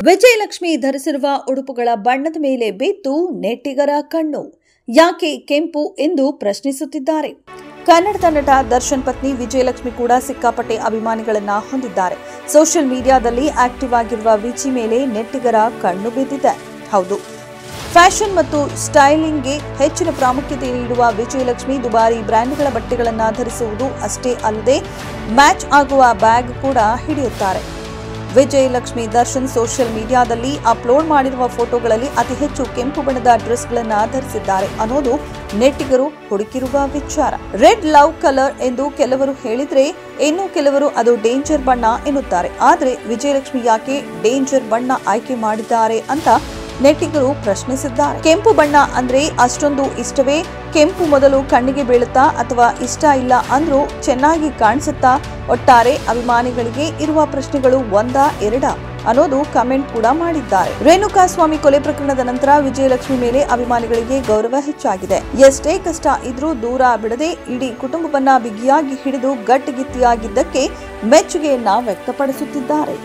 ವಿಜಯಲಕ್ಷ್ಮಿ ಧರಿಸಿರುವ ಉಡುಪುಗಳ ಬಣ್ಣದ ಮೇಲೆ ಬಿದ್ದು ನೆಟ್ಟಿಗರ ಕಣ್ಣು. ಯಾಕೆ ಕೆಂಪು ಎಂದು ಪ್ರಶ್ನಿಸುತ್ತಿದ್ದಾರೆ. ಕನ್ನಡದ ನಟ ದರ್ಶನ್ ಪತ್ನಿ ವಿಜಯಲಕ್ಷ್ಮಿ ಕೂಡ ಸಿಕ್ಕಾಪಟ್ಟೆ ಅಭಿಮಾನಿಗಳನ್ನ ಹೊಂದಿದ್ದಾರೆ. ಸೋಷಿಯಲ್ ಮೀಡಿಯಾದಲ್ಲಿ ಆಕ್ಟಿವ್ ಆಗಿರುವ ವಿಜಿ ಮೇಲೆ ನೆಟ್ಟಿಗರ ಕಣ್ಣು ಬಿದ್ದಿದೆ. ಹೌದು, ಫ್ಯಾಷನ್ ಮತ್ತು ಸ್ಟೈಲಿಂಗ್ಗೆ ಹೆಚ್ಚಿನ ಪ್ರಾಮುಖ್ಯತೆ ನೀಡುವ ವಿಜಯಲಕ್ಷ್ಮಿ ದುಬಾರಿ ಬ್ರ್ಯಾಂಡ್ಗಳ ಬಟ್ಟೆಗಳನ್ನು ಧರಿಸುವುದು ಅಷ್ಟೇ ಅಲ್ಲದೆ ಮ್ಯಾಚ್ ಆಗುವ ಬ್ಯಾಗ್ ಕೂಡ ಹಿಡಿಯುತ್ತಾರೆ. ವಿಜಯಲಕ್ಷ್ಮಿ ದರ್ಶನ್ ಸೋಷಿಯಲ್ ಮೀಡಿಯಾದಲ್ಲಿ ಅಪ್ಲೋಡ್ ಮಾಡಿರುವ ಫೋಟೋಗಳಲ್ಲಿ ಅತಿ ಹೆಚ್ಚು ಕೆಂಪು ಬಣ್ಣದ ಡ್ರೆಸ್ಗಳನ್ನು ಧರಿಸಿದ್ದಾರೆ ಅನ್ನೋದು ನೆಟ್ಟಿಗರು ಹುಡುಕಿರುವ ವಿಚಾರ. ರೆಡ್ ಲವ್ ಕಲರ್ ಎಂದು ಕೆಲವರು ಹೇಳಿದ್ರೆ, ಇನ್ನು ಕೆಲವರು ಅದು ಡೇಂಜರ್ ಬಣ್ಣ ಎನ್ನುತ್ತಾರೆ. ಆದರೆ ವಿಜಯಲಕ್ಷ್ಮಿ ಯಾಕೆ ಡೇಂಜರ್ ಬಣ್ಣ ಆಯ್ಕೆ ಮಾಡಿದ್ದಾರೆ ಅಂತ ನೆಟ್ಟಿಗರು ಪ್ರಶ್ನಿಸಿದ್ದಾರೆ. ಕೆಂಪು ಬಣ್ಣ ಅಂದ್ರೆ ಅಷ್ಟೊಂದು ಇಷ್ಟವೇ? ಕೆಂಪು ಮೊದಲು ಕಣ್ಣಿಗೆ ಬೀಳುತ್ತಾ ಅಥವಾ ಇಷ್ಟ ಇಲ್ಲ ಅಂದ್ರೂ ಚೆನ್ನಾಗಿ ಕಾಣಿಸುತ್ತಾ? ಒಟ್ಟಾರೆ ಅಭಿಮಾನಿಗಳಿಗೆ ಇರುವ ಪ್ರಶ್ನೆಗಳು ಒಂದಾ ಎರಡ ಅನ್ನೋದು ಕಮೆಂಟ್ ಕೂಡ ಮಾಡಿದ್ದಾರೆ. ರೇಣುಕಾಸ್ವಾಮಿ ಕೊಲೆ ಪ್ರಕರಣದ ನಂತರ ವಿಜಯಲಕ್ಷ್ಮಿ ಮೇಲೆ ಅಭಿಮಾನಿಗಳಿಗೆ ಗೌರವ ಹೆಚ್ಚಾಗಿದೆ. ಎಷ್ಟೇ ಕಷ್ಟ ಇದ್ರೂ ದೂರ ಬಿಡದೆ ಇಡೀ ಕುಟುಂಬವನ್ನ ಬಿಗಿಯಾಗಿ ಹಿಡಿದು ಗಟ್ಟಿಗಿತ್ತಿಯಾಗಿದ್ದಕ್ಕೆ ಮೆಚ್ಚುಗೆಯನ್ನ ವ್ಯಕ್ತಪಡಿಸುತ್ತಿದ್ದಾರೆ.